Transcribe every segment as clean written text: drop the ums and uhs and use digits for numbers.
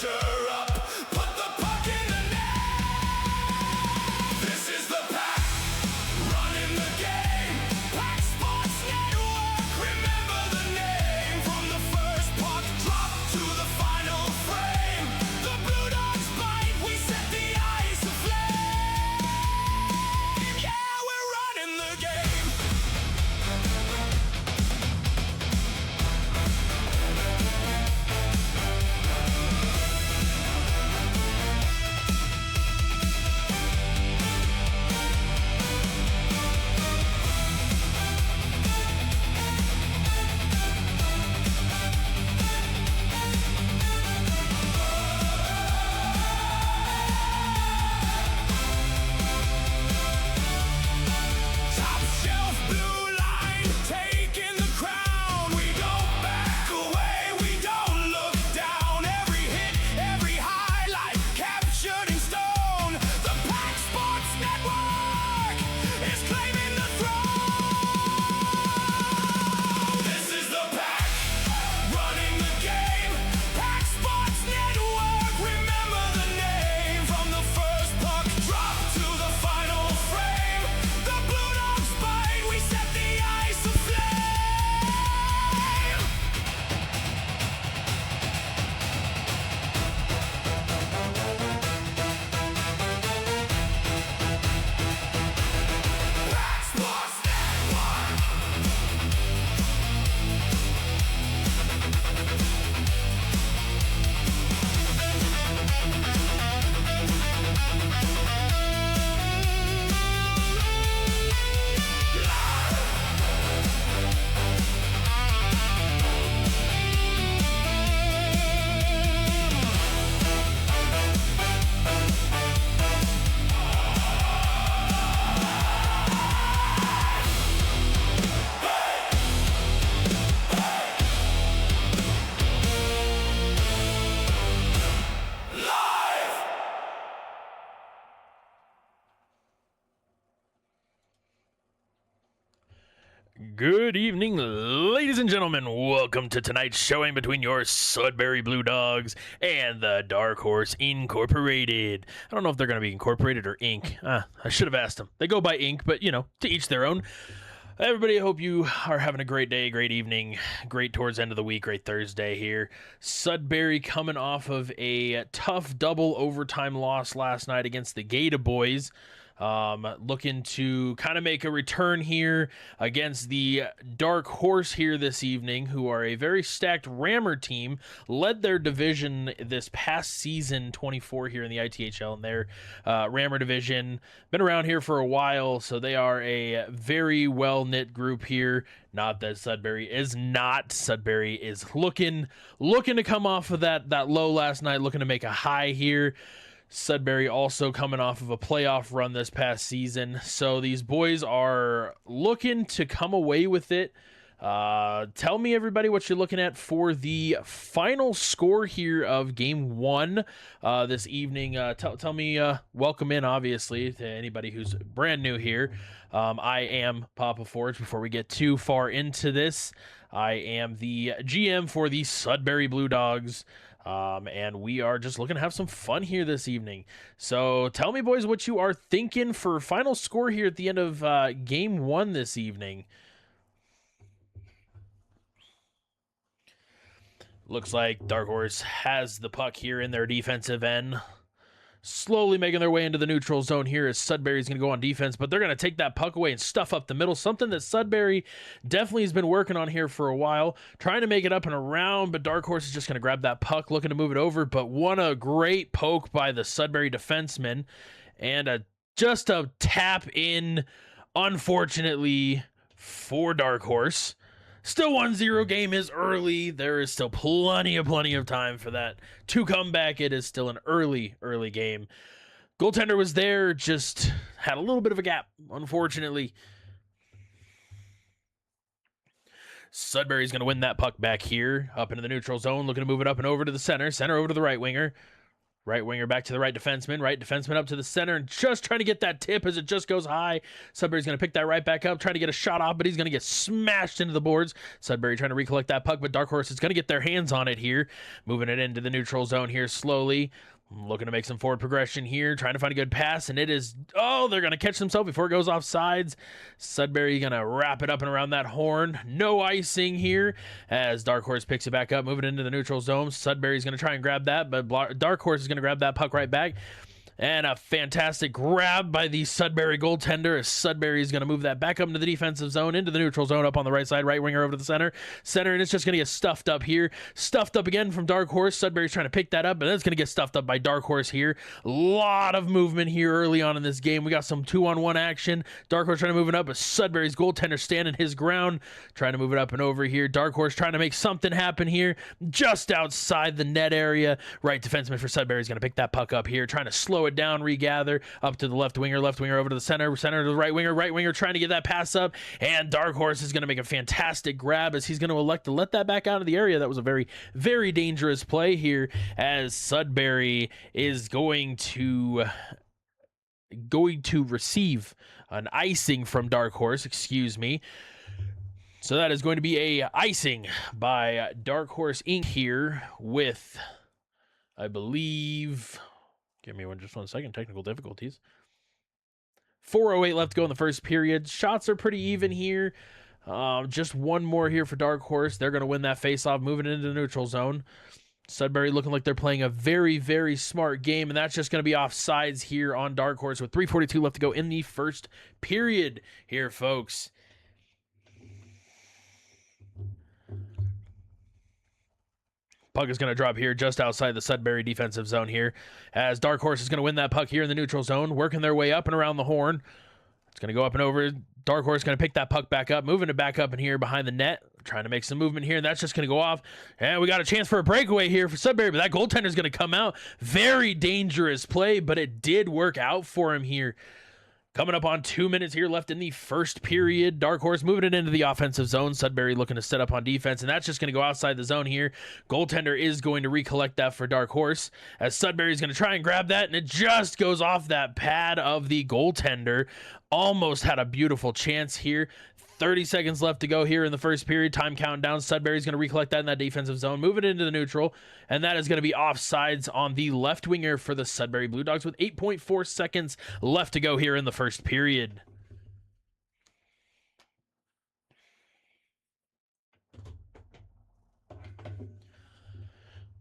pressure up, put the puck in the net. This is the pack, running the game. Pack Sports Network, remember the name. From the first puck drop to the final frame. The Blue Dogs bite, we set the ice aflame. Yeah, we're running the game. Top shelf blue line, taking the crown. We don't back away, we don't look down. Every hit, every highlight, captured in stone. The Pack Sports Network is claiming the throne. This is the pack, running the game. Pack Sports Network, remember the name. From the first puck drop to the final frame. The Blue Dogs bite, we set the ice aflame. Pack Sports Network. Good evening, ladies and gentlemen. Welcome to tonight's showing between your Sudbury Bluedogs and the Dark Horse Incorporated. I don't know if they're going to be Incorporated or Inc. I should have asked them. They go by Inc., but, to each their own. Everybody, I hope you are having a great day, great evening, great towards the end of the week, great Thursday here. Sudbury coming off of a tough double overtime loss last night against the Gator Boys. Looking to kind of make a return here against the Dark Horse here this evening, who are a very stacked Rammer team, led their division this past season, 24 here in the ITHL, in their Rammer division. Been around here for a while, so they are a very well-knit group here. Not that Sudbury is not. Sudbury is looking to come off of that low last night, looking to make a high here. Sudbury also coming off of a playoff run this past season. So these boys are looking to come away with it. Tell me, everybody, what you're looking at for the final score here of Game 1 this evening. Tell me, welcome in, obviously, to anybody who's brand new here. I am Papa Forge. Before we get too far into this, I am the GM for the Sudbury Bluedogs. And we are just looking to have some fun here this evening. So tell me, boys, what you are thinking for final score here at the end of Game 1 this evening. Looks like Dark Horse has the puck here in their defensive end. Slowly making their way into the neutral zone here as Sudbury's going to go on defense, but they're going to take that puck away and stuff up the middle, something that Sudbury definitely has been working on here for a while, trying to make it up and around, but Dark Horse is just going to grab that puck, looking to move it over, but what a great poke by the Sudbury defenseman, and just a tap in, unfortunately, for Dark Horse. Still 1-0, game is early. There is still plenty of time for that to come back. It is still an early game. Goaltender was there, just had a little bit of a gap, unfortunately. Sudbury's going to win that puck back here, up into the neutral zone, looking to move it up and over to the center. Center over to the right winger. Right winger back to the right defenseman up to the center, and just trying to get that tip as it just goes high. Sudbury's going to pick that right back up, trying to get a shot off, but he's going to get smashed into the boards. Sudbury trying to recollect that puck, but Dark Horse is going to get their hands on it here. Moving it into the neutral zone here slowly. Looking to make some forward progression here, trying to find a good pass, and it is, oh, they're going to catch themselves before it goes off sides. Sudbury going to wrap it up and around that horn. No icing here as Dark Horse picks it back up, moving into the neutral zone. Sudbury's going to try and grab that, but Dark Horse is going to grab that puck right back. And a fantastic grab by the Sudbury goaltender as Sudbury is going to move that back up into the defensive zone, into the neutral zone up on the right side, right winger over to the center, and it's just going to get stuffed up here. Stuffed up again from Dark Horse. Sudbury's trying to pick that up, but then it's going to get stuffed up by Dark Horse here. A lot of movement here early on in this game. We got some 2-on-1 action. Dark Horse trying to move it up, but Sudbury's goaltender standing his ground, trying to move it up and over here. Dark Horse trying to make something happen here, just outside the net area. Right defenseman for Sudbury is going to pick that puck up here, trying to slow it down, regather up to the left winger over to the center to the right winger trying to get that pass up, and Dark Horse is going to make a fantastic grab as he's going to elect to let that back out of the area. That was a very, very dangerous play here as Sudbury is going to receive an icing from Dark Horse, excuse me. So that is going to be a icing by Dark Horse Inc. here with, I believe, give me just 1 second. Technical difficulties. 4:08 left to go in the first period. Shots are pretty even here. Just one more here for Dark Horse. They're going to win that faceoff, moving into the neutral zone. Sudbury looking like they're playing a very, very smart game, and that's just going to be offsides here on Dark Horse with 3:42 left to go in the first period here, folks. Puck is going to drop here just outside the Sudbury defensive zone here as Dark Horse is going to win that puck here in the neutral zone, working their way up and around the horn. It's going to go up and over. Dark Horse is going to pick that puck back up, moving it back up in here behind the net, trying to make some movement here, and that's just going to go off. And we got a chance for a breakaway here for Sudbury, but that goaltender is going to come out. Very dangerous play, but it did work out for him here. Coming up on 2 minutes here left in the first period. Dark Horse moving it into the offensive zone. Sudbury looking to set up on defense, and that's just going to go outside the zone here. Goaltender is going to recollect that for Dark Horse, as Sudbury is going to try and grab that, and it just goes off that pad of the goaltender. Almost had a beautiful chance here. 30 seconds left to go here in the first period. Time counting down. Sudbury's going to recollect that in that defensive zone, move it into the neutral, and that is going to be offsides on the left winger for the Sudbury Bluedogs with 8.4 seconds left to go here in the first period.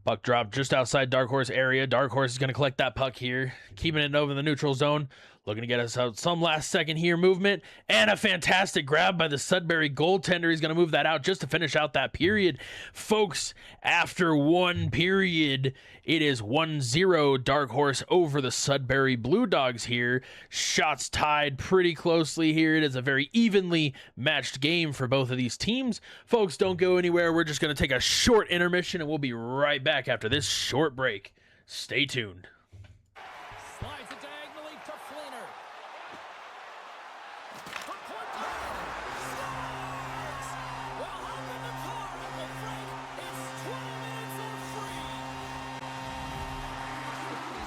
Puck drop just outside Dark Horse area. Dark Horse is going to collect that puck here, keeping it over the neutral zone. Looking to get us out some last second here movement, and a fantastic grab by the Sudbury goaltender. He's going to move that out just to finish out that period. Folks, after one period, it is 1-0 Dark Horse over the Sudbury Bluedogs here. Shots tied pretty closely here. It is a very evenly matched game for both of these teams. Folks, don't go anywhere. We're just going to take a short intermission, and we'll be right back after this short break. Stay tuned. Slides it diagonally to Fleener. Scores! Well, hop in the car, Uncle Frank. It's 20 minutes of free.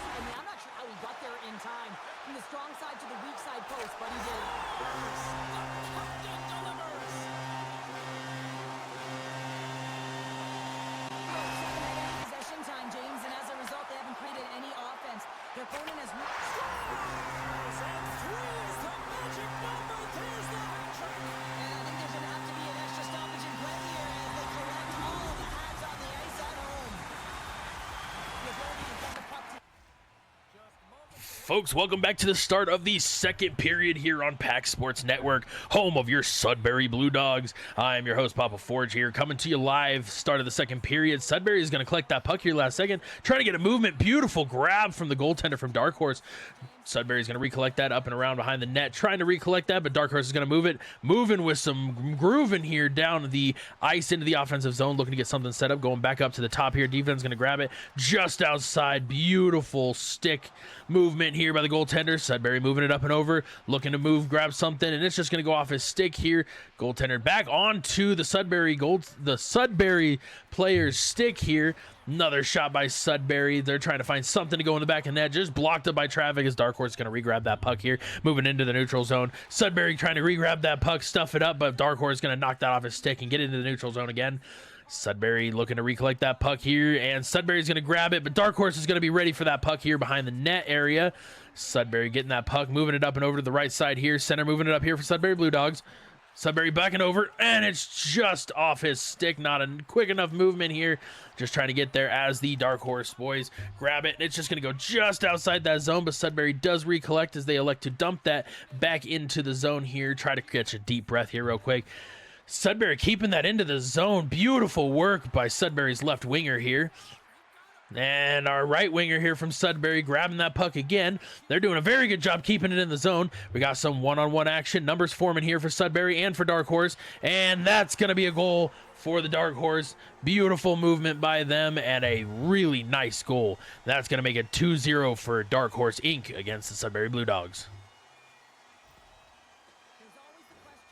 I mean, I'm not sure how he got there in time from the strong side to the weak side post, but he did. The captain delivers. Possession time, James, and as a result, they haven't created any offense. Their opponent has Scores! And three is the magic number. There's the hat trick. and I think there's going to have to be an extra stoppage in play here as they collect all of the pads on the ice at home. The ability to get the puck to Folks, welcome back to the start of the second period here on PAX Sports Network, home of your Sudbury Bluedogs. I am your host, Papa Forge, here, coming to you live, start of the second period. Sudbury is going to collect that puck here last second, trying to get a movement. Beautiful grab from the goaltender from Dark Horse. Sudbury is going to recollect that up and around behind the net, trying to recollect that, but Dark Horse is going to move it, moving with some grooving here down the ice into the offensive zone, looking to get something set up, going back up to the top here. Defense is going to grab it just outside. Beautiful stick movement here by the goaltender. Sudbury moving it up and over, looking to move, grab something, and it's just going to go off his stick here. Goaltender back onto the Sudbury player's stick here. Another shot by Sudbury. They're trying to find something to go in the back of the net. Just blocked up by traffic as Dark Horse is going to re-grab that puck here. Moving into the neutral zone. Sudbury trying to re-grab that puck, stuff it up, but Dark Horse is going to knock that off his stick and get into the neutral zone again. Sudbury looking to recollect that puck here, and Sudbury's going to grab it, but Dark Horse is going to be ready for that puck here behind the net area. Sudbury getting that puck, moving it up and over to the right side here. Center moving it up here for Sudbury Bluedogs. Sudbury backing over, and it's just off his stick. Not a quick enough movement here. Just trying to get there as the Dark Horse boys grab it. And it's just going to go just outside that zone, but Sudbury does recollect as they elect to dump that back into the zone here. Try to catch a deep breath here real quick. Sudbury keeping that into the zone. Beautiful work by Sudbury's left winger here. And our right winger here from Sudbury grabbing that puck again. They're doing a very good job keeping it in the zone. We got some one-on-one action. Numbers forming here for Sudbury and for Dark Horse. And that's going to be a goal for the Dark Horse. Beautiful movement by them and a really nice goal. That's going to make it 2-0 for Dark Horse Inc. against the Sudbury Bluedogs.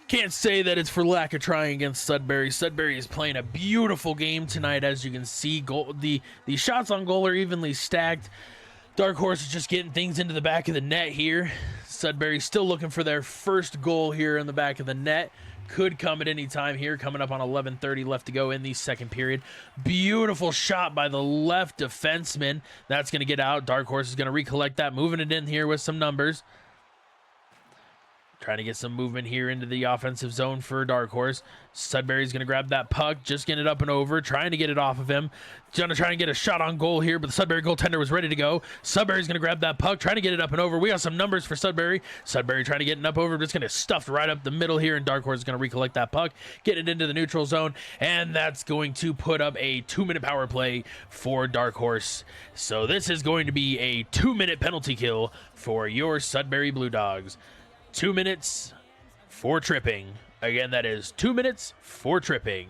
Can't say that it's for lack of trying against Sudbury. Sudbury is playing a beautiful game tonight, as you can see. The shots on goal are evenly stacked. Dark Horse is just getting things into the back of the net here. Sudbury still looking for their first goal here in the back of the net. Could come at any time here, coming up on 11:30 left to go in the second period. Beautiful shot by the left defenseman. That's going to get out. Dark Horse is going to recollect that, moving it in here with some numbers. Trying to get some movement here into the offensive zone for Dark Horse. Sudbury's going to grab that puck, just getting it up and over, trying to get it off of him. Going to try and get a shot on goal here, but the Sudbury goaltender was ready to go. Sudbury's going to grab that puck, trying to get it up and over. We got some numbers for Sudbury. Sudbury trying to get it up over, just going to stuff right up the middle here, and Dark Horse is going to recollect that puck, get it into the neutral zone, and that's going to put up a 2-minute power play for Dark Horse. So this is going to be a 2-minute penalty kill for your Sudbury Bluedogs. 2 minutes for tripping. Again, that is 2 minutes for tripping.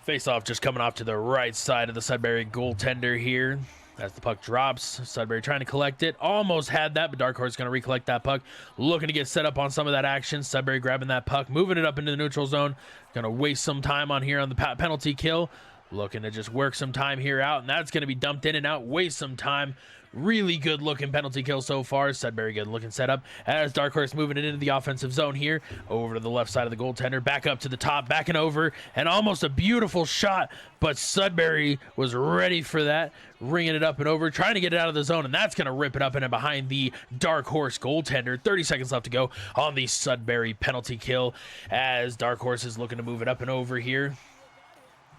Face-off just coming off to the right side of the Sudbury goaltender here. As the puck drops, Sudbury trying to collect it. Almost had that, but Dark Horse is going to recollect that puck. Looking to get set up on some of that action. Sudbury grabbing that puck, moving it up into the neutral zone. Going to waste some time on here on the penalty kill. Looking to just work some time here out, and that's going to be dumped in and out. Waste some time. Really good looking penalty kill so far. Sudbury good looking setup as Dark Horse moving it into the offensive zone here. Over to the left side of the goaltender. Back up to the top. Backing over. And almost a beautiful shot. But Sudbury was ready for that. Ringing it up and over. Trying to get it out of the zone. And that's going to rip it up and behind the Dark Horse goaltender. 30 seconds left to go on the Sudbury penalty kill. As Dark Horse is looking to move it up and over here.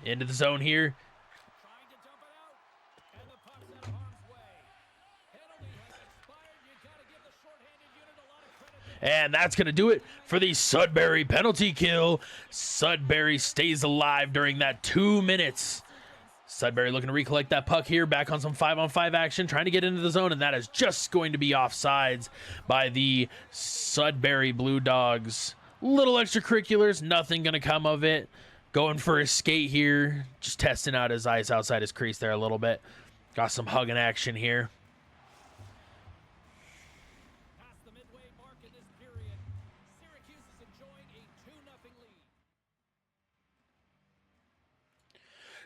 Into the zone here. And that's going to do it for the Sudbury penalty kill. Sudbury stays alive during that 2 minutes. Sudbury looking to recollect that puck here. Back on some 5-on-5 action. Trying to get into the zone. And that is just going to be offsides by the Sudbury Bluedogs. Little extracurriculars. Nothing going to come of it. Going for a skate here. Just testing out his ice outside his crease there a little bit. Got some hugging action here.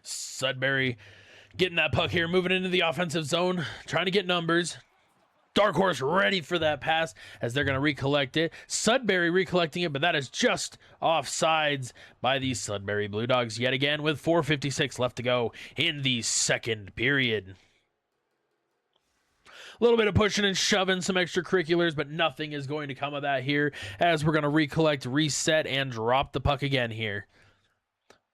Sudbury getting that puck here, moving into the offensive zone, trying to get numbers. Dark Horse ready for that pass as they're going to recollect it. Sudbury recollecting it, but that is just offsides by the Sudbury Bluedogs yet again with 4:56 left to go in the second period. A little bit of pushing and shoving, some extracurriculars, but nothing is going to come of that here as we're going to recollect, reset, and drop the puck again here.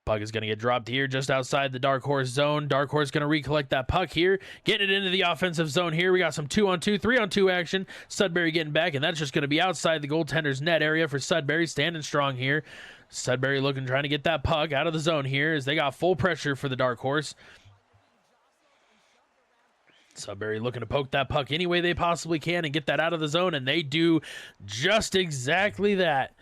Puck is going to get dropped here just outside the Dark Horse zone. Dark Horse going to recollect that puck here. Getting it into the offensive zone here. We got some 2-on-2, 3-on-2 action. Sudbury getting back, and that's just going to be outside the goaltender's net area for Sudbury. Standing strong here. Sudbury looking, trying to get that puck out of the zone here as they got full pressure for the Dark Horse. Sudbury looking to poke that puck any way they possibly can and get that out of the zone, and they do just exactly that.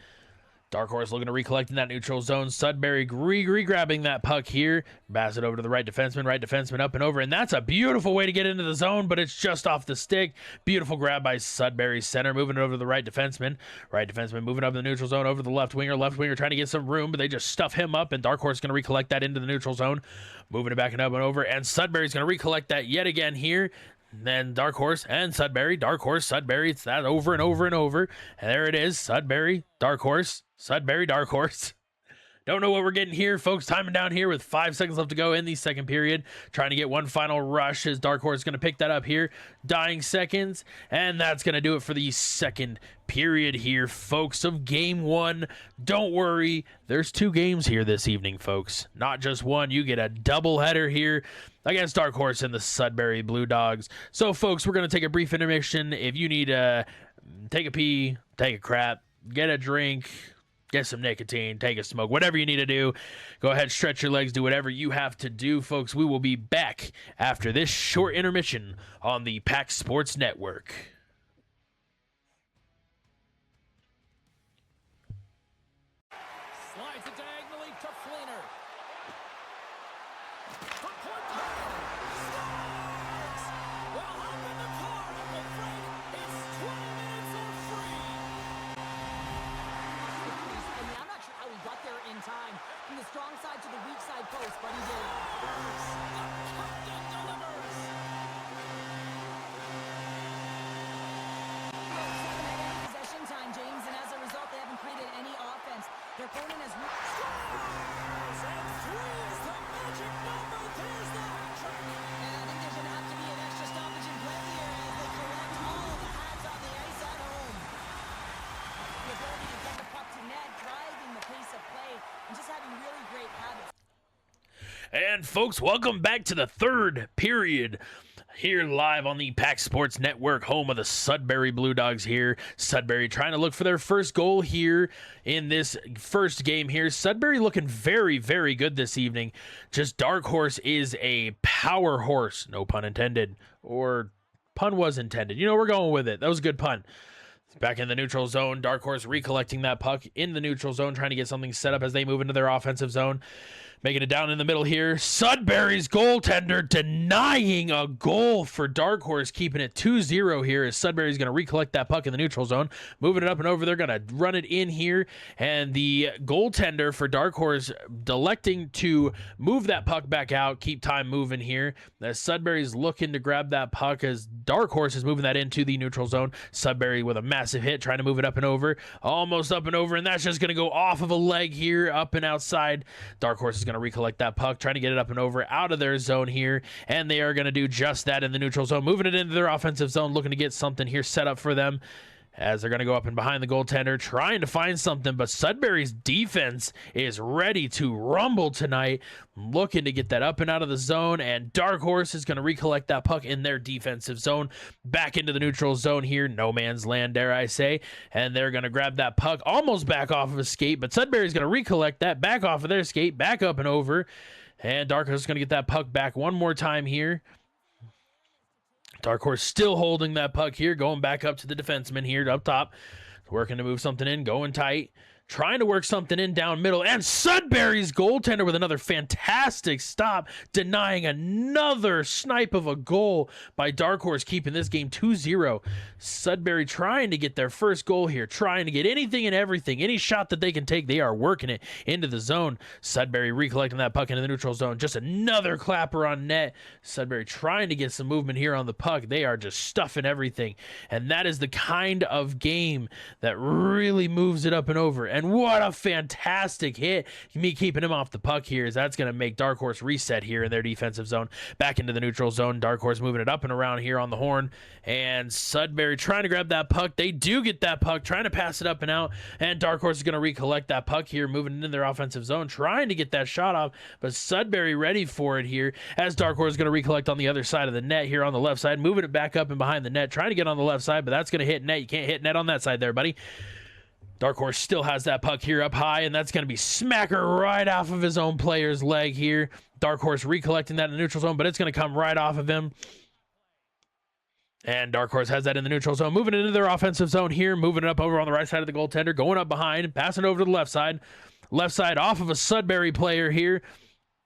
Dark Horse looking to recollect in that neutral zone. Sudbury grabbing that puck here. Pass it over to the right defenseman up and over. And that's a beautiful way to get into the zone, but it's just off the stick. Beautiful grab by Sudbury center, moving it over to the right defenseman. Right defenseman moving up in the neutral zone over the left winger. Left winger trying to get some room, but they just stuff him up, and Dark Horse going to recollect that into the neutral zone. Moving it back and up and over, and Sudbury's going to recollect that yet again here. Then Dark Horse and Sudbury. Dark Horse, Sudbury. It's that over and over and over. And there it is. Sudbury, Dark Horse. Sudbury, Dark Horse. Don't know what we're getting here, folks. Timing down here with 5 seconds left to go in the second period. Trying to get one final rush as Dark Horse is going to pick that up here. Dying seconds. And that's going to do it for the second period here, folks, of game 1. Don't worry. There's 2 games here this evening, folks. Not just one. You get a doubleheader here against Dark Horse and the Sudbury Bluedogs. So, folks, we're going to take a brief intermission. If you need to take a pee, take a crap, get a drink, get some nicotine, take a smoke, whatever you need to do, go ahead, stretch your legs, do whatever you have to do, folks. We will be back after this short intermission on the PAX Sports Network. Slides it diagonally to Fleener. From point to scores! Well, hop in the car, I'm afraid it's 20 minutes of free. I mean, I'm not sure how he got there in time. From the strong side to the weak side post, but he did. The captain delivers. Possession time, James, and as a result, they haven't created any offense. Their opponent has scores, and 3 is the magic number. There's the hat trick. And I think there's going to have to be an extra stoppage in play here as they collect all of the hats on the ice at home. The ability to get the puck to net, driving the pace of play, and just having really great habits. And, folks, welcome back to the third period here live on the PAX Sports Network, home of the Sudbury Bluedogs here. Sudbury trying to look for their first goal here in this first game here. Sudbury looking very, very good this evening. Just Dark Horse is a power horse. No pun intended. Or pun was intended. You know, we're going with it. That was a good pun. Back in the neutral zone. Dark Horse recollecting that puck in the neutral zone, trying to get something set up as they move into their offensive zone. Making it down in the middle here. Sudbury's goaltender denying a goal for Dark Horse, keeping it 2-0 here as Sudbury's going to recollect that puck in the neutral zone. Moving it up and over. They're going to run it in here. And the goaltender for Dark Horse electing to move that puck back out, keep time moving here. As Sudbury's looking to grab that puck as Dark Horse is moving that into the neutral zone. Sudbury with a massive hit, trying to move it up and over. Almost up and over, and that's just going to go off of a leg here, up and outside. Dark Horse is going to recollect that puck, trying to get it up and over out of their zone here, and they are going to do just that in the neutral zone, moving it into their offensive zone, looking to get something here set up for them as they're going to go up and behind the goaltender, trying to find something, but Sudbury's defense is ready to rumble tonight, looking to get that up and out of the zone, and Dark Horse is going to recollect that puck in their defensive zone, back into the neutral zone here, no man's land, dare I say, and they're going to grab that puck almost back off of a skate, but Sudbury's going to recollect that back off of their skate, back up and over, and Dark Horse is going to get that puck back one more time here. Dark Horse still holding that puck here, going back up to the defenseman here up top, working to move something in, going tight, trying to work something in down middle, and Sudbury's goaltender with another fantastic stop, denying another snipe of a goal by Dark Horse, keeping this game 2-0. Sudbury trying to get their first goal here, trying to get anything and everything, any shot that they can take, they are working it into the zone. Sudbury recollecting that puck into the neutral zone, just another clapper on net. Sudbury trying to get some movement here on the puck. They are just stuffing everything, and that is the kind of game that really moves it up and over. And what a fantastic hit. Me keeping him off the puck here, as that's going to make Dark Horse reset here in their defensive zone. Back into the neutral zone. Dark Horse moving it up and around here on the horn. And Sudbury trying to grab that puck. They do get that puck, trying to pass it up and out. And Dark Horse is going to recollect that puck here, moving into their offensive zone, trying to get that shot off. But Sudbury ready for it here, as Dark Horse is going to recollect on the other side of the net here on the left side, moving it back up and behind the net, trying to get on the left side, but that's going to hit net. You can't hit net on that side there, buddy. Dark Horse still has that puck here up high, and that's going to be smacker right off of his own player's leg here. Dark Horse recollecting that in the neutral zone, but it's going to come right off of him. And Dark Horse has that in the neutral zone, moving into their offensive zone here, moving it up over on the right side of the goaltender, going up behind, passing it over to the left side. Left side off of a Sudbury player here.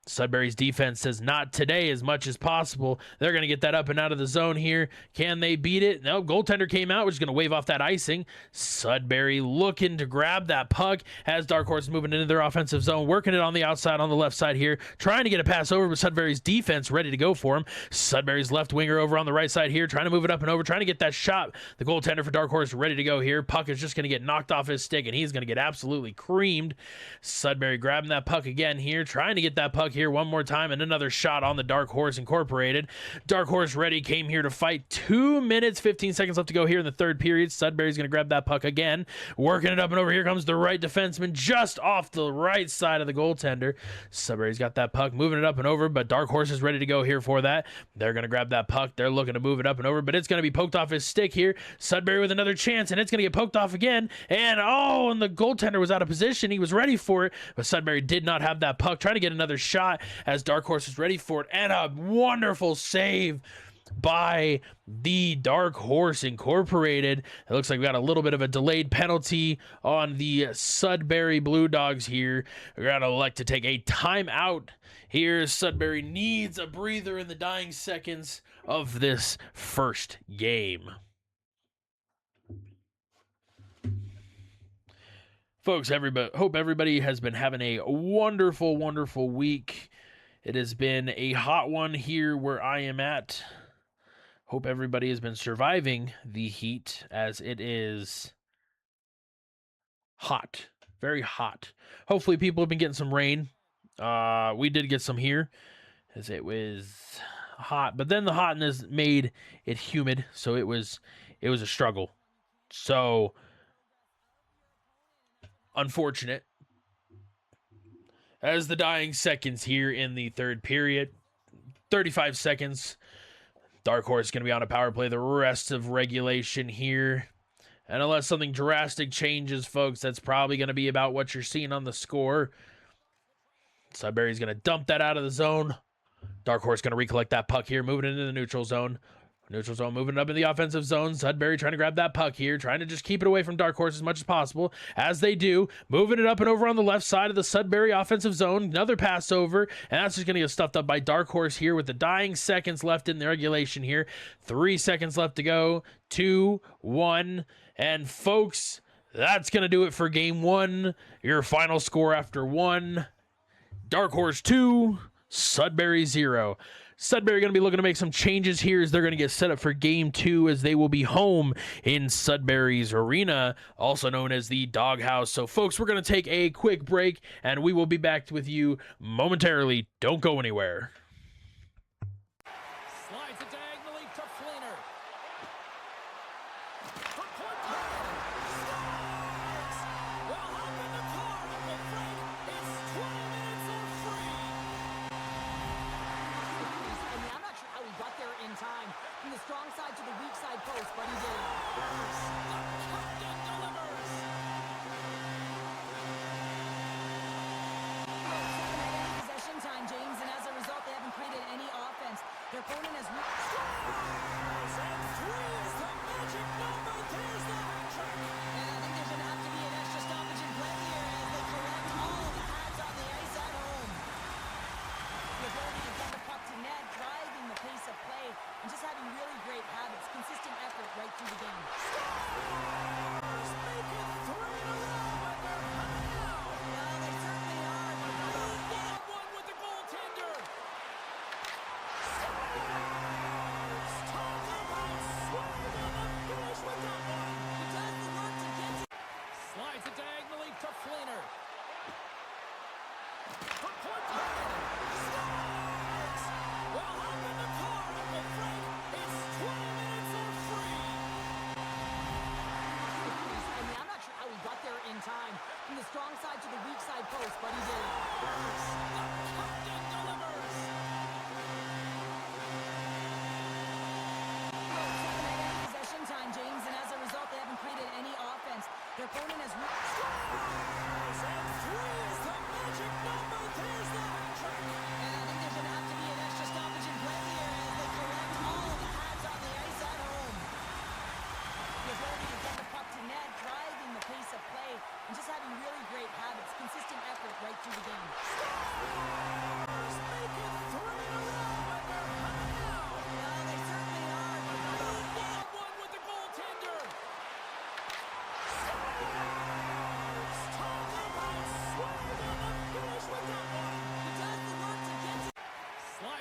Sudbury's defense says not today as much as possible. They're going to get that up and out of the zone here. Can they beat it? No, goaltender came out, which is going to wave off that icing. Sudbury looking to grab that puck as Dark Horse moving into their offensive zone, working it on the outside on the left side here, trying to get a pass over, but Sudbury's defense ready to go for him. Sudbury's left winger over on the right side here, trying to move it up and over, trying to get that shot. The goaltender for Dark Horse ready to go here. Puck is just going to get knocked off his stick, and he's going to get absolutely creamed. Sudbury grabbing that puck again here, trying to get that puck here one more time, and another shot on the Dark Horse Incorporated. Dark Horse ready, came here to fight. 2 minutes, 15 seconds left to go here in the third period. Sudbury's going to grab that puck again, working it up and over. Here comes the right defenseman just off the right side of the goaltender. Sudbury's got that puck, moving it up and over, but Dark Horse is ready to go here for that. They're going to grab that puck. They're looking to move it up and over, but it's going to be poked off his stick here. Sudbury with another chance, and it's going to get poked off again. And the goaltender was out of position. He was ready for it, but Sudbury did not have that puck. Trying to get another shot as Dark Horse is ready for it, and a wonderful save by the Dark Horse Incorporated. It looks like we got a little bit of a delayed penalty on the Sudbury Bluedogs here. We're going to elect to take a timeout here. Sudbury needs a breather in the dying seconds of this first game. Folks, hope everybody has been having a wonderful, wonderful week. It has been a hot one here where I am at. Hope everybody has been surviving the heat, as it is hot, very hot. Hopefully people have been getting some rain. We did get some here, as it was hot, but then the hotness made it humid, so it was a struggle. So unfortunate. As the dying seconds here in the third period, 35 seconds. Dark Horse is going to be on a power play the rest of regulation here. And unless something drastic changes, folks, that's probably going to be about what you're seeing on the score. Sudbury's going to dump that out of the zone. Dark Horse going to recollect that puck here, moving into the neutral zone. Neutral zone moving up in the offensive zone. Sudbury trying to grab that puck here, trying to just keep it away from Dark Horse as much as possible. As they do, moving it up and over on the left side of the Sudbury offensive zone. Another pass over, and that's just going to get stuffed up by Dark Horse here with the dying seconds left in the regulation here. 3 seconds left to go. 2, 1, and folks, that's going to do it for game one. Your final score after one: Dark Horse 2, Sudbury 0. Sudbury going to be looking to make some changes here as they're going to get set up for game two, as they will be home in Sudbury's arena, also known as the Doghouse. So, folks, we're going to take a quick break, and we will be back with you momentarily. Don't go anywhere. Slides it diagonally to Fleener. Well, hop in the car, Uncle Frank. It's 20 minutes of free. I mean, I'm not sure how he got there in time. From the strong side to the weak side post, but he did. The captain delivers. Possession time, James, and as a result, they haven't created any offense. Their opponent has scores, and 3 is the magic number. There's the hat trick. And I think there's going to have to be an extra stoppage in play here as they collect all of the pads on the ice at home. The ability to get the puck to net, driving the pace of play, and just having really great habits, consistent effort right through the game. Scores! Make it 3 in a row, and they're high now. Well, they certainly are, but one-on-one with the goaltender. Scores! Talk about swinging the finish with that one. He does the work to get to. Slides it diagonally to Fleener. For point play. Scores! Well, hop in the car, Uncle Frank. It's 20 minutes of free. I mean, I'm not sure how he got there in time. From the strong side to the weak side post, but he did. The captain delivers. Possession time, James, and as a result, they haven't created any offense. Their opponent has scores, and 3 is the magic number. There's the hat trick. And I think there's going to have to be an extra stoppage in play here as they collect all of the pads on the ice at home.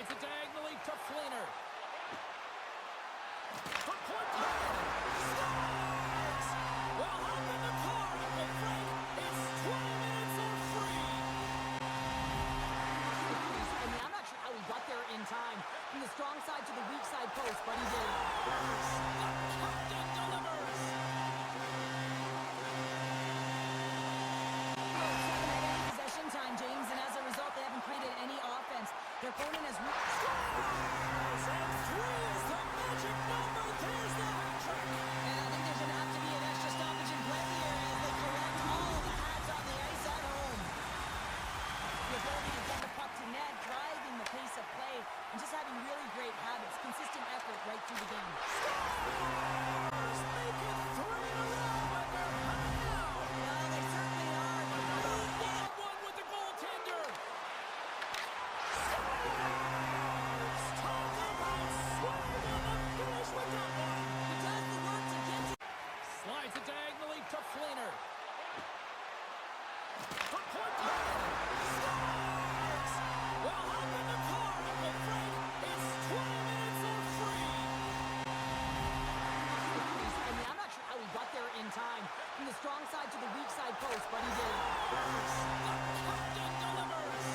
Slides it diagonally to Fleener. From point to scores! Well, hop in the car, Uncle Frank. It's 20 minutes on free. I mean, I'm not sure how he got there in time. From the strong side to the weak side post, but he did. The captain delivers. Possession time, James, and as a result, they haven't created any offense. Their opponent has Scores! And three is the magic number. There's the hat trick. and I think there's going to have to be an extra stoppage in play here as they collect all of the pads on the ice at home. The ability to get the puck to net, driving the pace of play, and just having really great habits, consistent effort right through the game. Scores! Make it three in a row, and they're high now. Well, they certainly are, but One with the goaltender. Scores! Talk about swing and the finish with that one. he does the work to get to Slides it diagonally to Fleener. From point to scores! Well, hop in the car, Uncle Frank. It's 20 minutes on free. I mean, I'm not sure how he got there in time. From the strong side to the weak side post, but he did. The captain delivers.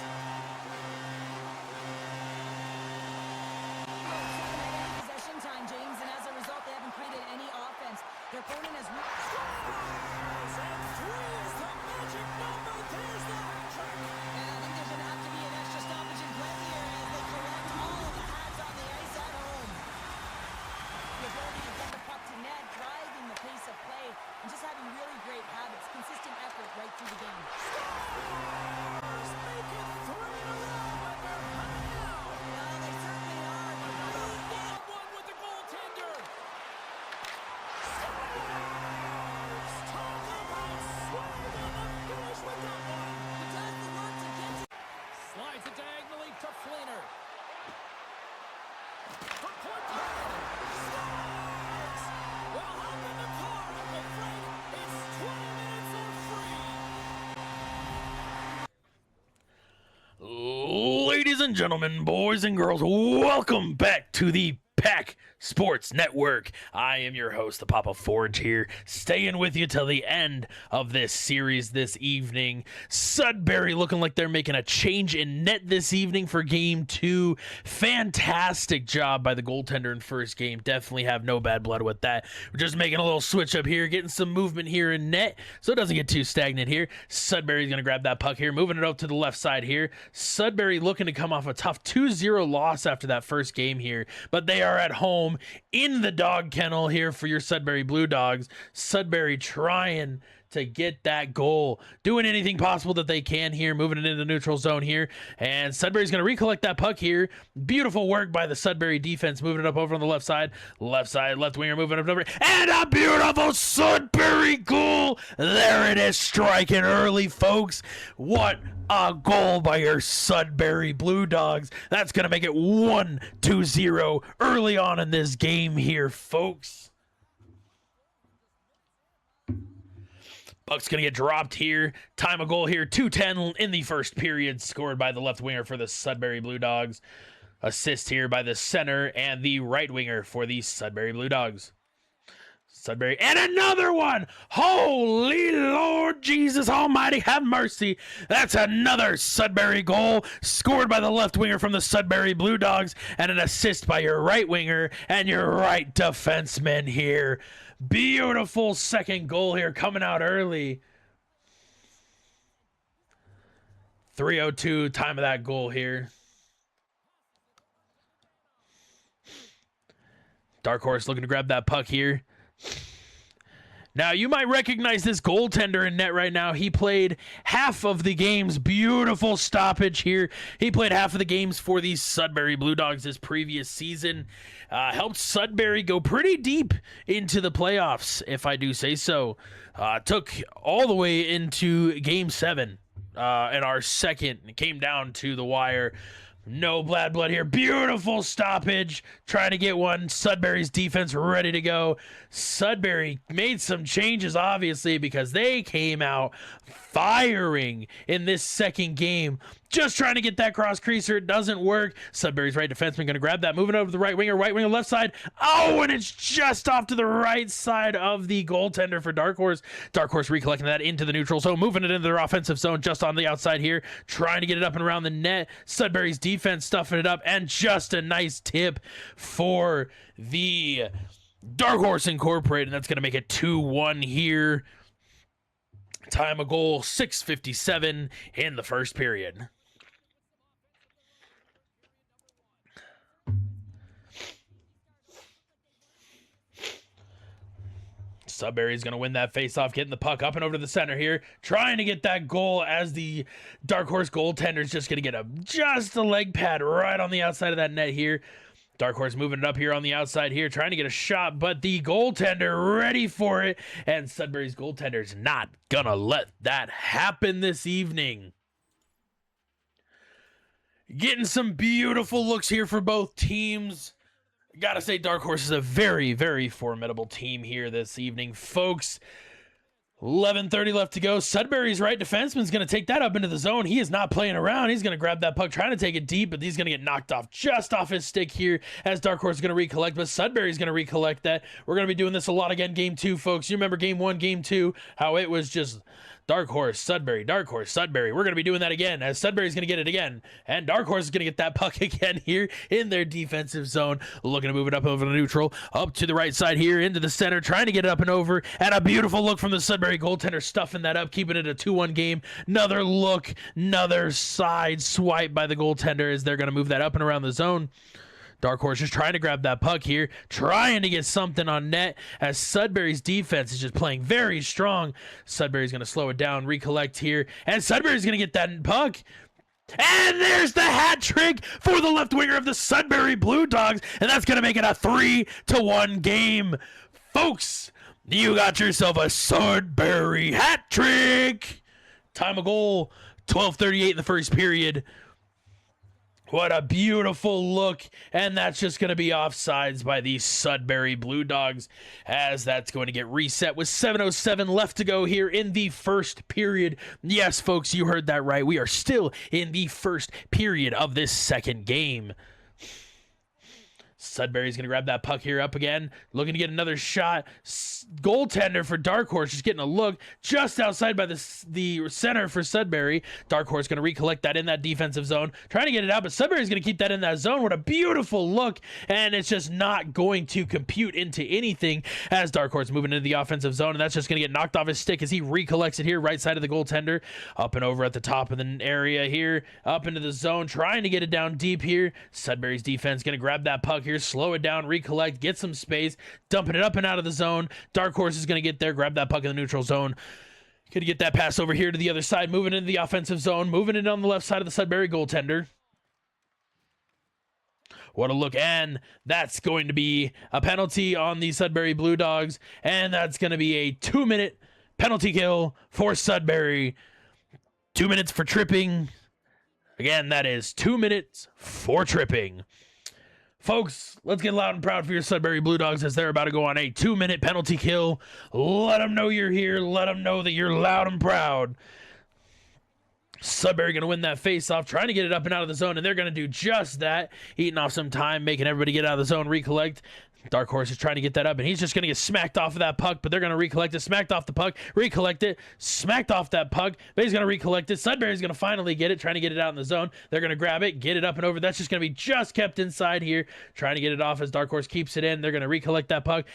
Possession time, James, and as a result, they haven't created any offense. Their opponent has Scores! And three is the magic number. There's the hat trick. and I think there's going to have to be an extra stoppage in play here as they collect all of the pads on the ice at home. The ability to get the puck to net, driving the pace of play, and just having really great habits, consistent effort right through the game. Scores! Make it three in a row, and they're high now. Well, they certainly are, but One with the goaltender. Scores! Talk about swing and the finish with that one. he does the work to get to Slides it diagonally to Fleener. From point to scores! Well, hop in the car, Uncle Frank. It's 20 minutes on free. Ladies and gentlemen, boys and girls, welcome back to the Pack Sports Network. I am your host, the Papa Forge here, staying with you till the end of this series this evening. Sudbury looking like they're making a change in net this evening for game 2. Fantastic job by the goaltender in first game. Definitely have no bad blood with that. We're just making a little switch up here, getting some movement here in net so it doesn't get too stagnant here. Sudbury's going to grab that puck here, moving it up to the left side here. Sudbury looking to come off a tough 2-0 loss after that first game here, but they are at home in the dog kennel here for your Sudbury Bluedogs. Sudbury trying to get that goal, doing anything possible that they can here, moving it into the neutral zone here, and Sudbury's going to recollect that puck here. Beautiful work by the Sudbury defense, moving it up over on the left side, left winger moving up over, and a beautiful Sudbury goal. There it is, striking early, folks. What a goal by your Sudbury Bluedogs. That's going to make it 1-2-0 early on in this game here, folks. Puck's going to get dropped here. Time of goal here, 2:10 in the first period, scored by the left winger for the Sudbury Bluedogs. Assist here by the center and the right winger for the Sudbury Bluedogs. Sudbury, and another one! Holy Lord Jesus Almighty, have mercy. That's another Sudbury goal, scored by the left winger from the Sudbury Bluedogs, and an assist by your right winger and your right defenseman here. Beautiful second goal here, coming out early. 3:02 time of that goal here. Dark Horse looking to grab that puck here. Now, you might recognize this goaltender in net right now. He played half of the games. Beautiful stoppage here. He played half of the games for the Sudbury Bluedogs this previous season. Helped Sudbury go pretty deep into the playoffs, if I do say so. Took all the way into Game 7 in our second. It came down to the wire. No bad blood here. Beautiful stoppage. Trying to get one. Sudbury's defense ready to go. Sudbury made some changes, obviously, because they came out firing in this second game. Just trying to get that cross creaser. It doesn't work. Sudbury's right defenseman going to grab that. Moving over to the right winger left side. Oh, and it's just off to the right side of the goaltender for Dark Horse. Dark Horse recollecting that into the neutral zone, moving it into their offensive zone just on the outside here, trying to get it up and around the net. Sudbury's defense stuffing it up, and just a nice tip for the Dark Horse Incorporated. That's going to make it 2-1 here. Time of goal, 6:57 in the first period. Sudbury's going to win that faceoff, getting the puck up and over to the center here, trying to get that goal as the Dark Horse goaltender is just going to get just a leg pad right on the outside of that net here. Dark Horse moving it up here on the outside here, trying to get a shot, but the goaltender ready for it, and Sudbury's goaltender's not going to let that happen this evening. Getting some beautiful looks here for both teams. Gotta say, Dark Horse is a very, very formidable team here this evening, folks. 11:30 left to go. Sudbury's right defenseman's going to take that up into the zone. He is not playing around. He's going to grab that puck, trying to take it deep, but he's going to get knocked off just off his stick here as Dark Horse is going to recollect, but Sudbury's going to recollect that. We're going to be doing this a lot again, game 2, folks. You remember game 1, game 2, how it was just Dark Horse, Sudbury, Dark Horse, Sudbury. We're going to be doing that again as Sudbury's going to get it again. And Dark Horse is going to get that puck again here in their defensive zone. Looking to move it up over the neutral, up to the right side here, into the center, trying to get it up and over. And a beautiful look from the Sudbury goaltender, stuffing that up, keeping it a 2-1 game. Another look, another side swipe by the goaltender as they're going to move that up and around the zone. Dark Horse just trying to grab that puck here, trying to get something on net as Sudbury's defense is just playing very strong. Sudbury's going to slow it down, recollect here, and Sudbury's going to get that puck. And there's the hat trick for the left winger of the Sudbury Bluedogs, and that's going to make it a 3-1 game. Folks, you got yourself a Sudbury hat trick. Time of goal, 12:38 in the first period. What a beautiful look, and that's just going to be offsides by the Sudbury Bluedogs as that's going to get reset with 7:07 left to go here in the first period. Yes, folks, you heard that right. We are still in the first period of this second game. Sudbury's going to grab that puck here up again, looking to get another shot. Goaltender for Dark Horse just getting a look just outside by the center for Sudbury. Dark Horse going to recollect that in that defensive zone, trying to get it out, but Sudbury's going to keep that in that zone. What a beautiful look, and it's just not going to compute into anything as Dark Horse moving into the offensive zone, and that's just going to get knocked off his stick as he recollects it here, right side of the goaltender, up and over at the top of the area here, up into the zone, trying to get it down deep here. Sudbury's defense going to grab that puck here, slow it down, recollect, get some space, dumping it up and out of the zone. Dark Horse is going to get there, grab that puck in the neutral zone. Going to get that pass over here to the other side, moving into the offensive zone, moving it on the left side of the Sudbury goaltender. What a look, and that's going to be a penalty on the Sudbury Bluedogs, and that's going to be a 2-minute penalty kill for Sudbury. 2 minutes for tripping. Again, that is 2 minutes for tripping. Folks, let's get loud and proud for your Sudbury Bluedogs as they're about to go on a 2-minute penalty kill. Let them know you're here. Let them know that you're loud and proud. Sudbury going to win that face-off, trying to get it up and out of the zone, and they're going to do just that, eating off some time, making everybody get out of the zone, recollect. Dark Horse is trying to get that up, and he's just going to get smacked off of that puck, but they're going to recollect it, smacked off the puck, recollect it, smacked off that puck, but he's going to recollect it. Sudbury's going to finally get it, trying to get it out in the zone. They're going to grab it, get it up and over. That's just going to be just kept inside here, trying to get it off as Dark Horse keeps it in. They're going to recollect that puck.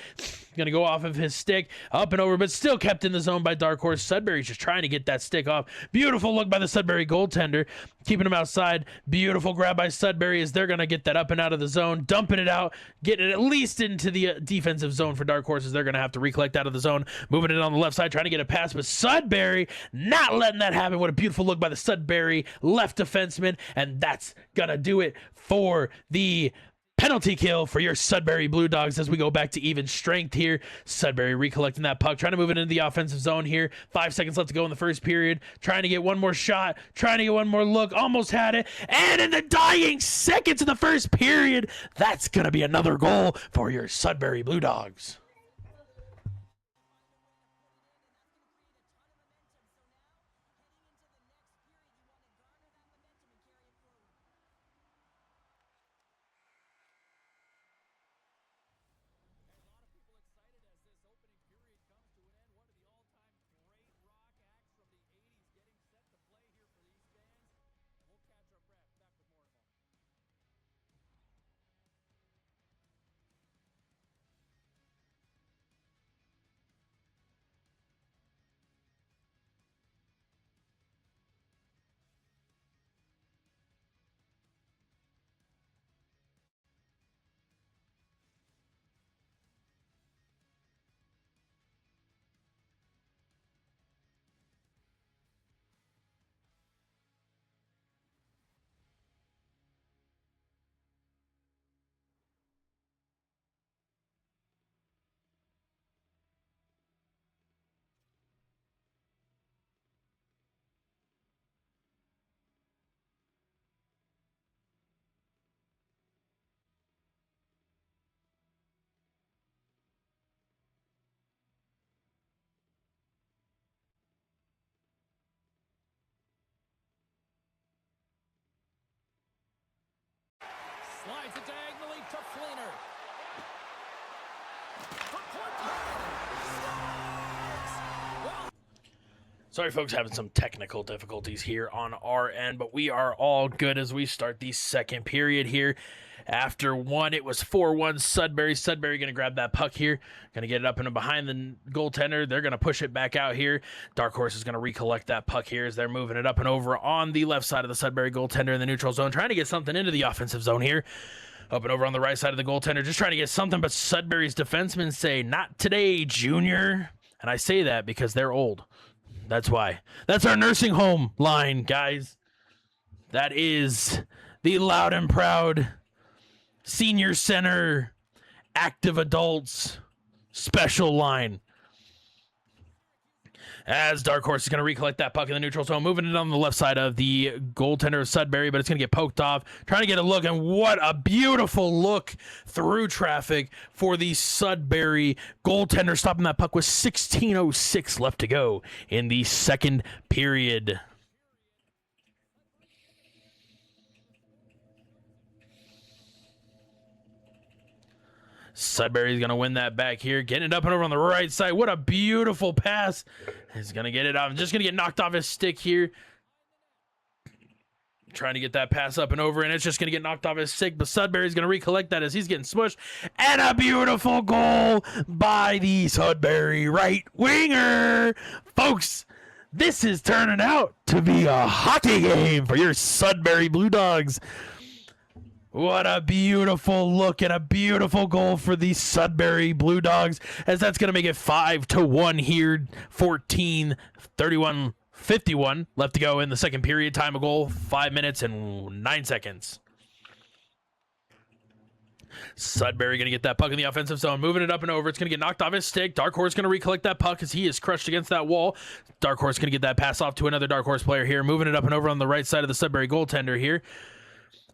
Going to go off of his stick, up and over, but still kept in the zone by Dark Horse. Sudbury's just trying to get that stick off. Beautiful look by the Sudbury goaltender, keeping him outside. Beautiful grab by Sudbury as they're going to get that up and out of the zone, dumping it out, getting it at least into the defensive zone for Dark Horse as they're going to have to recollect out of the zone, moving it on the left side, trying to get a pass, but Sudbury not letting that happen. What a beautiful look by the Sudbury left defenseman, and that's going to do it for the penalty kill for your Sudbury Bluedogs as we go back to even strength here. Sudbury recollecting that puck, trying to move it into the offensive zone here. 5 seconds left to go in the first period. Trying to get one more shot, trying to get one more look. Almost had it. And in the dying seconds of the first period, that's going to be another goal for your Sudbury Bluedogs. Slides it diagonally to Fleener. From point scores! Well, Sorry, folks, having some technical difficulties here on our end, but we are all good as we start the second period here. After one, it was 4-1 Sudbury. Sudbury going to grab that puck here, going to get it up and behind the goaltender. They're going to push it back out here. Dark Horse is going to recollect that puck here as they're moving it up and over on the left side of the Sudbury goaltender in the neutral zone, trying to get something into the offensive zone here. Up and over on the right side of the goaltender, just trying to get something, but Sudbury's defensemen say, "Not today, junior." And I say that because they're old. That's why. That's our nursing home line, guys. That is the loud and proud senior center, active adults, special line. As Dark Horse is going to recollect that puck in the neutral zone, moving it on the left side of the goaltender of Sudbury, but it's going to get poked off. Trying to get a look, and what a beautiful look through traffic for the Sudbury goaltender, stopping that puck with 16:06 left to go in the second period. Sudbury's going to win that back here. Getting it up and over on the right side. What a beautiful pass. He's going to get it out. Just going to get knocked off his stick here. Trying to get that pass up and over, and it's just going to get knocked off his stick. But Sudbury's going to recollect that as he's getting smushed. And a beautiful goal by the Sudbury right winger. Folks, this is turning out to be a hockey game for your Sudbury Bluedogs. What a beautiful look and a beautiful goal for the Sudbury Bluedogs, as that's going to make it 5-1 here. 14:31:51 left to go in the second period. Time of goal, 5 minutes and 9 seconds. Sudbury going to get that puck in the offensive zone, moving it up and over. It's going to get knocked off his stick. Dark Horse going to recollect that puck as he is crushed against that wall. Dark Horse going to get that pass off to another Dark Horse player here, moving it up and over on the right side of the Sudbury goaltender here.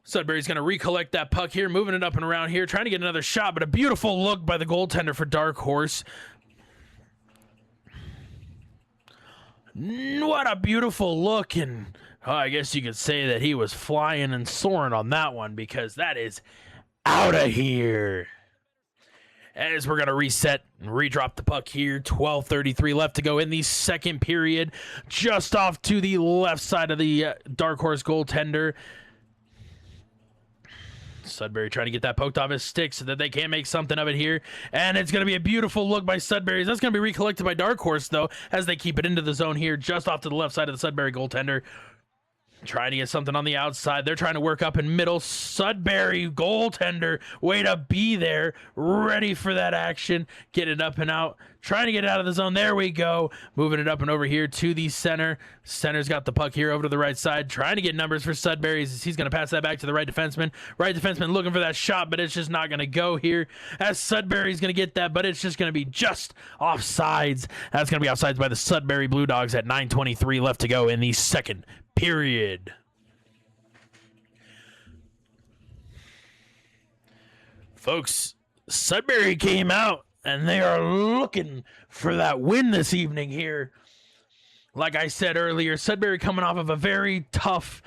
Sudbury's going to recollect that puck here, moving it up and around here, trying to get another shot, but a beautiful look by the goaltender for Dark Horse. What a beautiful look, and I guess you could say that he was flying and soaring on that one, because that is out of here. As we're going to reset and redrop the puck here, 12:33 left to go in the second period, just off to the left side of the Dark Horse goaltender. Sudbury trying to get that poked off his stick so that they can't make something of it here. And it's going to be a beautiful look by Sudbury. That's going to be recollected by Dark Horse, though, as they keep it into the zone here, just off to the left side of the Sudbury goaltender. Trying to get something on the outside. They're trying to work up in middle. Sudbury goaltender, way to be there, ready for that action. Get it up and out. Trying to get it out of the zone. There we go. Moving it up and over here to the center. Center's got the puck here over to the right side. Trying to get numbers for Sudbury. He's going to pass that back to the right defenseman. Right defenseman looking for that shot, but it's just not going to go here. As Sudbury's going to get that, but it's just going to be just offsides. That's going to be offsides by the Sudbury Bluedogs at 9:23 left to go in the second period. Folks, Sudbury came out and they are looking for that win this evening here. Like I said earlier, Sudbury coming off of a very tough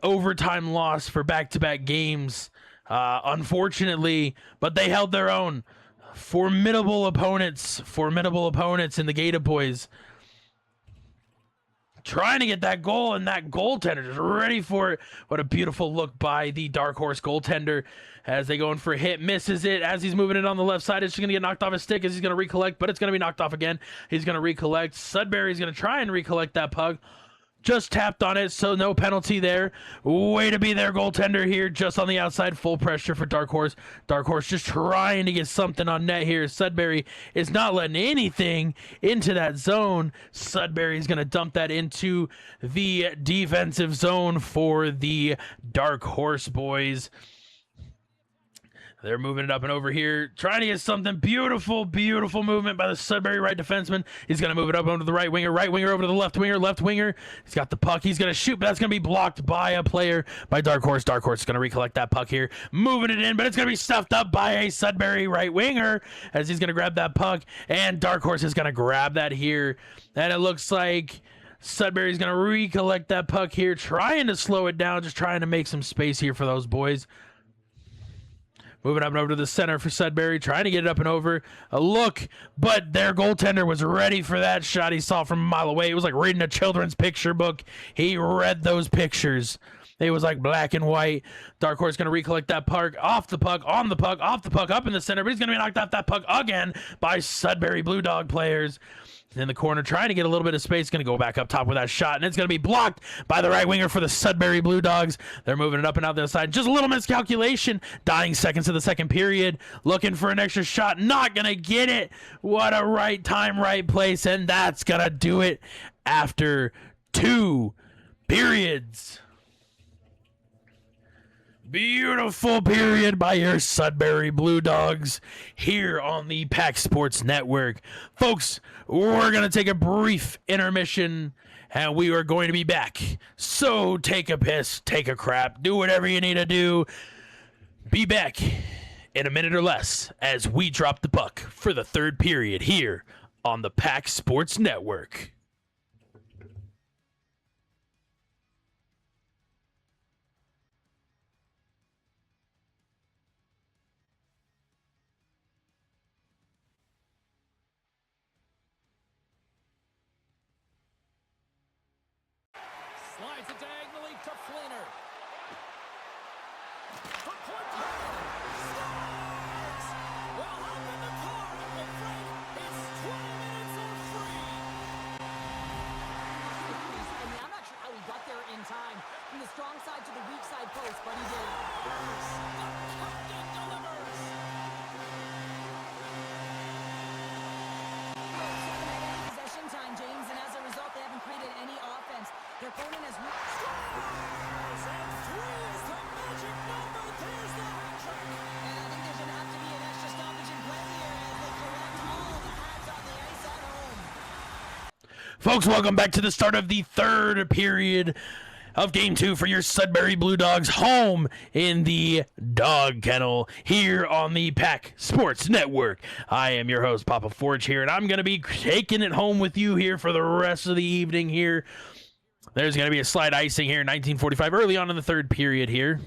overtime loss for back-to-back games, unfortunately, but they held their own. Formidable opponents in the Gator Boys. Trying to get that goal, and that goaltender just ready for it. What a beautiful look by the Dark Horse goaltender as they go in for a hit. Misses it as he's moving it on the left side. It's just going to get knocked off his stick as he's going to recollect, but it's going to be knocked off again. He's going to recollect. Sudbury's going to try and recollect that puck. Just tapped on it, so no penalty there. Way to be there, goaltender here, just on the outside. Full pressure for Dark Horse. Dark Horse just trying to get something on net here. Sudbury is not letting anything into that zone. Sudbury is going to dump that into the defensive zone for the Dark Horse boys. They're moving it up and over here, trying to get something. Beautiful, beautiful movement by the Sudbury right defenseman. He's going to move it up onto the right winger over to the left winger. He's got the puck. He's going to shoot, but that's going to be blocked by a player by Dark Horse. Dark Horse is going to recollect that puck here, moving it in, but it's going to be stuffed up by a Sudbury right winger as he's going to grab that puck, and Dark Horse is going to grab that here, and it looks like Sudbury's going to recollect that puck here, trying to slow it down, just trying to make some space here for those boys. Moving up and over to the center for Sudbury, trying to get it up and over. A look, but their goaltender was ready for that shot. He saw it from a mile away. It was like reading a children's picture book. He read those pictures. It was like black and white. Dark Horse going to recollect that puck, off the puck, on the puck, off the puck, up in the center, but he's going to be knocked off that puck again by Sudbury Blue Dog players. In the corner, trying to get a little bit of space, going to go back up top with that shot, and it's going to be blocked by the right winger for the Sudbury Blue Dogs. They're moving it up and out the side. Just a little miscalculation. Dying seconds of the second period. Looking for an extra shot. Not going to get it. What a right time, right place, and that's going to do it after 2 periods. Beautiful period by your Sudbury Blue Dogs here on the Pack Sports Network. Folks, we're going to take a brief intermission and we are going to be back. So take a piss, take a crap, do whatever you need to do. Be back in a minute or less as we drop the puck for the third period here on the Pack Sports Network. Slides it diagonally to Fleener. For point target. Scores! Well, hop in the car, Uncle Frank. It's 20 minutes on free. I mean, I'm not sure how he got there in time from the strong side to the weak side post, but he did. The captain delivers. Possession time, James, and as a result, they haven't created any offense. Their opponent has Scores! And 3 is the magic number. There's the hat trick. and I think there's going to have to be an extra stoppage in play here as they collect all of the pads on the ice at home. Folks, welcome back to the start of the third period of Game 2 for your Sudbury Blue Dogs home in the Dog Kennel here on the Pack Sports Network. I am your host, Papa Forge here, and I'm going to be taking it home with you here for the rest of the evening here. There's going to be a slight icing here in 1945 early on in the third period here.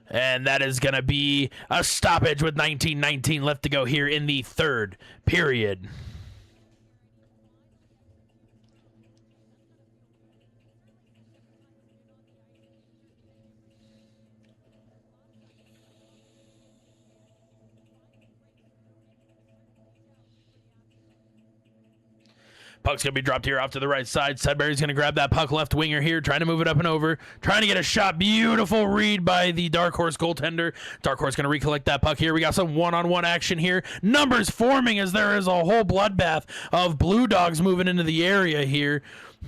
And that is going to be a stoppage with 19:19 left to go here in the third period. Puck's going to be dropped here off to the right side. Sudbury's going to grab that puck, left winger here, trying to move it up and over, trying to get a shot. Beautiful read by the Dark Horse goaltender. Dark Horse going to recollect that puck here. We got some one-on-one action here. Numbers forming as there is a whole bloodbath of Blue Dogs moving into the area here.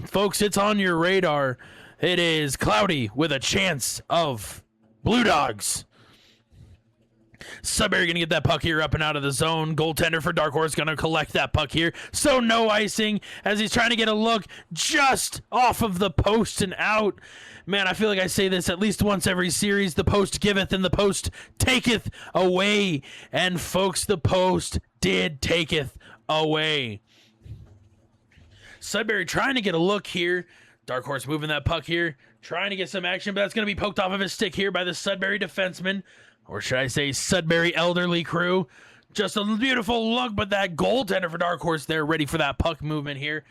Folks, it's on your radar. It is cloudy with a chance of Blue Dogs. Sudbury going to get that puck here up and out of the zone. Goaltender for Dark Horse going to collect that puck here. So no icing as he's trying to get a look just off of the post and out. Man, I feel like I say this at least once every series. The post giveth and the post taketh away. And folks, the post did taketh away. Sudbury trying to get a look here. Dark Horse moving that puck here. Trying to get some action, but that's going to be poked off of his stick here by the Sudbury defenseman. Or should I say Sudbury elderly crew. Just a beautiful look, but that goaltender for Dark Horse there ready for that puck movement here.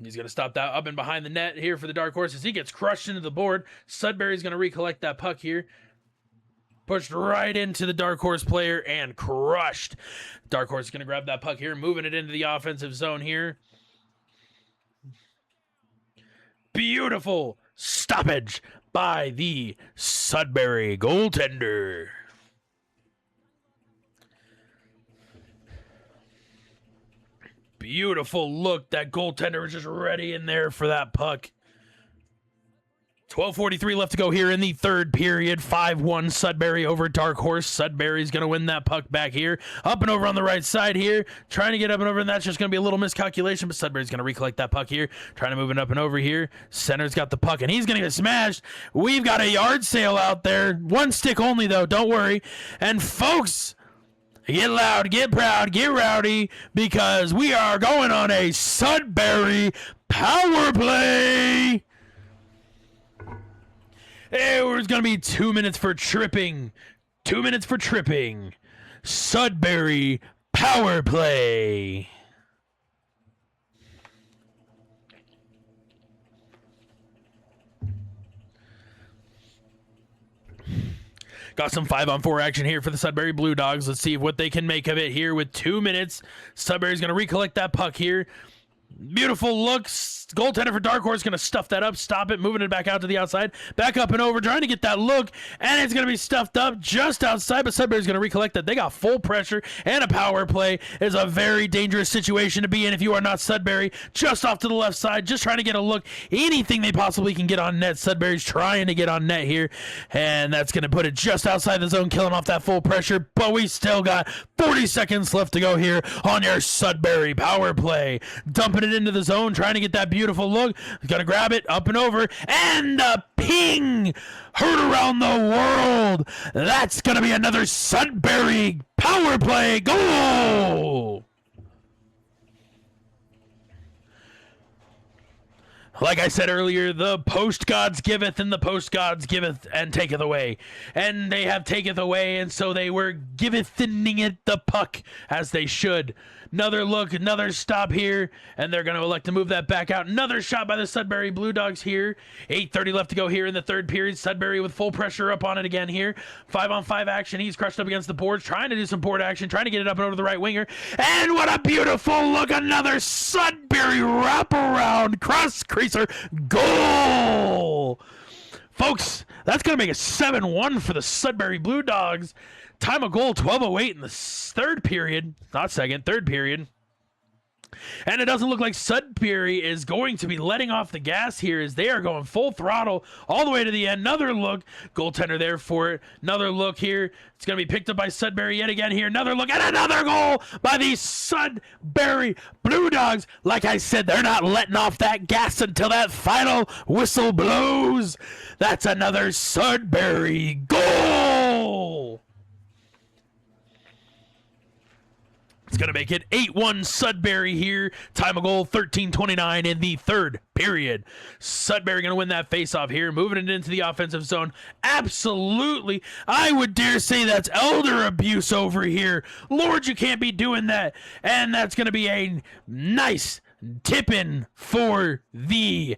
He's going to stop that up and behind the net here for the Dark Horse as he gets crushed into the board. Sudbury's going to recollect that puck here. Pushed right into the Dark Horse player and crushed. Dark Horse is going to grab that puck here, moving it into the offensive zone here. Beautiful stoppage by the Sudbury goaltender. Beautiful look. That goaltender was just ready in there for that puck. 12:43 left to go here in the third period. 5-1 Sudbury over Dark Horse. Sudbury's going to win that puck back here. Up and over on the right side here. Trying to get up and over, and that's just going to be a little miscalculation, but Sudbury's going to recollect that puck here. Trying to move it up and over here. Center's got the puck, and he's going to get smashed. We've got a yard sale out there. One stick only, though. Don't worry. And folks, get loud, get proud, get rowdy, because we are going on a Sudbury power play. There's going to be 2 minutes for tripping. 2 minutes for tripping. Sudbury power play. Got some 5-on-4 action here for the Sudbury Bluedogs. Let's see what they can make of it here with 2 minutes. Sudbury's going to recollect that puck here. Beautiful looks. Goaltender for Dark Horse going to stuff that up, stop it, moving it back out to the outside, back up and over, trying to get that look, and it's going to be stuffed up just outside, but Sudbury's going to recollect that. They got full pressure, and a power play is a very dangerous situation to be in if you are not Sudbury. Just off to the left side, just trying to get a look. Anything they possibly can get on net. Sudbury's trying to get on net here, and that's going to put it just outside the zone, killing off that full pressure, but we still got 40 seconds left to go here on your Sudbury power play. Dumping it into the zone, trying to get that beautiful look. Gonna grab it up and over, and a ping heard around the world. That's gonna be another Sudbury power play goal. Like I said earlier, the post gods giveth, and the post gods giveth and taketh away. And they have taketh away, and so they were givething it the puck as they should. Another look, another stop here, and they're going to elect to move that back out. Another shot by the Sudbury Bluedogs here. 8:30 left to go here in the third period. Sudbury with full pressure up on it again here. 5-on-5 action. He's crushed up against the boards, trying to do some board action, trying to get it up and over to the right winger. And what a beautiful look. Another Sudbury wraparound cross-creaser goal. Folks, that's going to make it 7-1 for the Sudbury Bluedogs. Time of goal, 12:08 in the third period. Not second, third period. And it doesn't look like Sudbury is going to be letting off the gas here as they are going full throttle all the way to the end. Another look. Goaltender there for it. Another look here. It's going to be picked up by Sudbury yet again here. Another look and another goal by the Sudbury Bluedogs. Like I said, they're not letting off that gas until that final whistle blows. That's another Sudbury goal. It's going to make it 8-1 Sudbury here. Time of goal, 13:29 in the third period. Sudbury going to win that faceoff here, moving it into the offensive zone. Absolutely, I would dare say that's elder abuse over here. Lord, you can't be doing that. And that's going to be a nice tip-in for the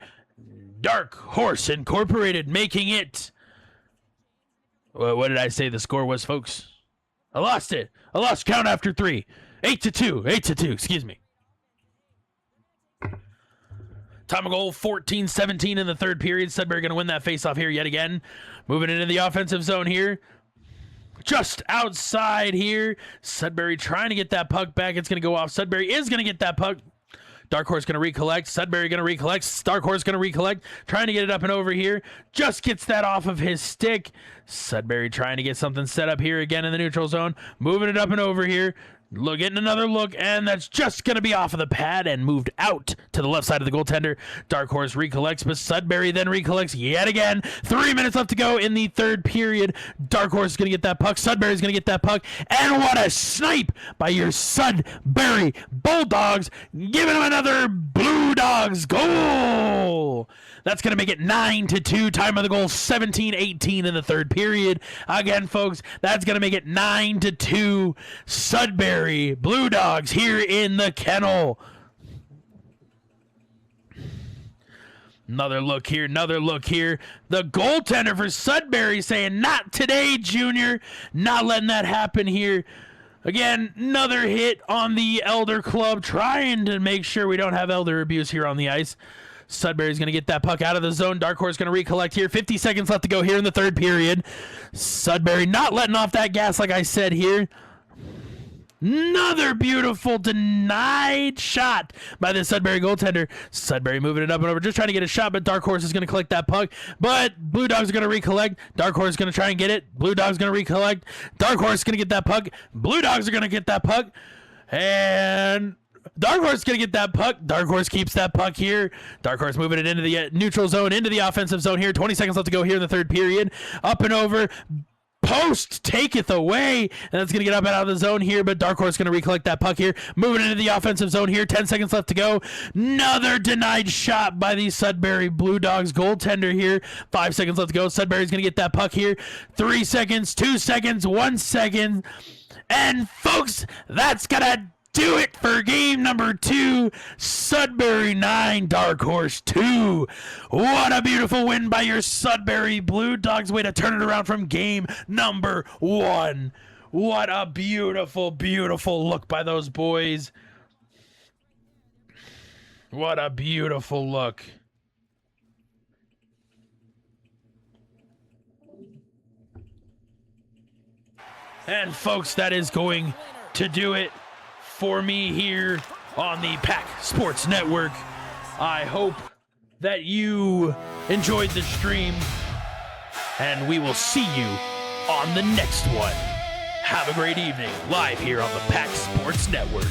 Dark Horse Incorporated, making it... Well, what did I say the score was, folks? I lost it. I lost count after 3. 8-2, excuse me. Time of goal, 14-17 in the third period. Sudbury going to win that faceoff here yet again. Moving into the offensive zone here. Just outside here. Sudbury trying to get that puck back. It's going to go off. Sudbury is going to get that puck. Dark Horse going to recollect. Sudbury going to recollect. Dark Horse going to recollect. Trying to get it up and over here. Just gets that off of his stick. Sudbury trying to get something set up here again in the neutral zone. Moving it up and over here. Look, getting another look, and that's just going to be off of the pad and moved out to the left side of the goaltender. Dark Horse recollects, but Sudbury then recollects yet again. 3 minutes left to go in the third period. Dark Horse is going to get that puck. Sudbury's going to get that puck. And what a snipe by your Sudbury Bulldogs, giving them another Blue Dogs goal. That's going to make it 9-2. Time of the goal, 17-18 in the third period. Again, folks, that's going to make it 9-2. Sudbury Bluedogs here in the kennel. Another look here, another look here. The goaltender for Sudbury saying, not today, Junior. Not letting that happen here. Again, another hit on the Elder Club, trying to make sure we don't have elder abuse here on the ice. Sudbury's going to get that puck out of the zone. Dark Horse going to recollect here. 50 seconds left to go here in the third period. Sudbury not letting off that gas like I said here. Another beautiful denied shot by the Sudbury goaltender. Sudbury moving it up and over, just trying to get a shot, but Dark Horse is going to collect that puck. But Blue Dogs are going to recollect. Dark Horse is going to try and get it. Blue Dogs going to recollect. Dark Horse is going to get that puck. Blue Dogs are going to get that puck. And... Dark Horse is going to get that puck. Dark Horse keeps that puck here. Dark Horse moving it into the neutral zone, into the offensive zone here. 20 seconds left to go here in the third period. Up and over. post taketh away, and that's going to get up and out of the zone here, but Dark Horse going to recollect that puck here, moving into the offensive zone here, 10 seconds left to go. Another denied shot by the Sudbury Bluedogs goaltender here, 5 seconds left to go. Sudbury's going to get that puck here, 3 seconds, 2 seconds, 1 second, and folks, that's going to do it for game number 2. Sudbury 9, Dark Horse 2. What a beautiful win by your Sudbury Bluedogs. Way to turn it around from game number 1. What a beautiful, beautiful look by those boys. What a beautiful look. And folks, that is going to do it for me here on the Pack Sports Network. I hope that you enjoyed the stream, and we will see you on the next one. Have a great evening, live here on the Pack Sports Network.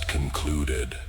Concluded.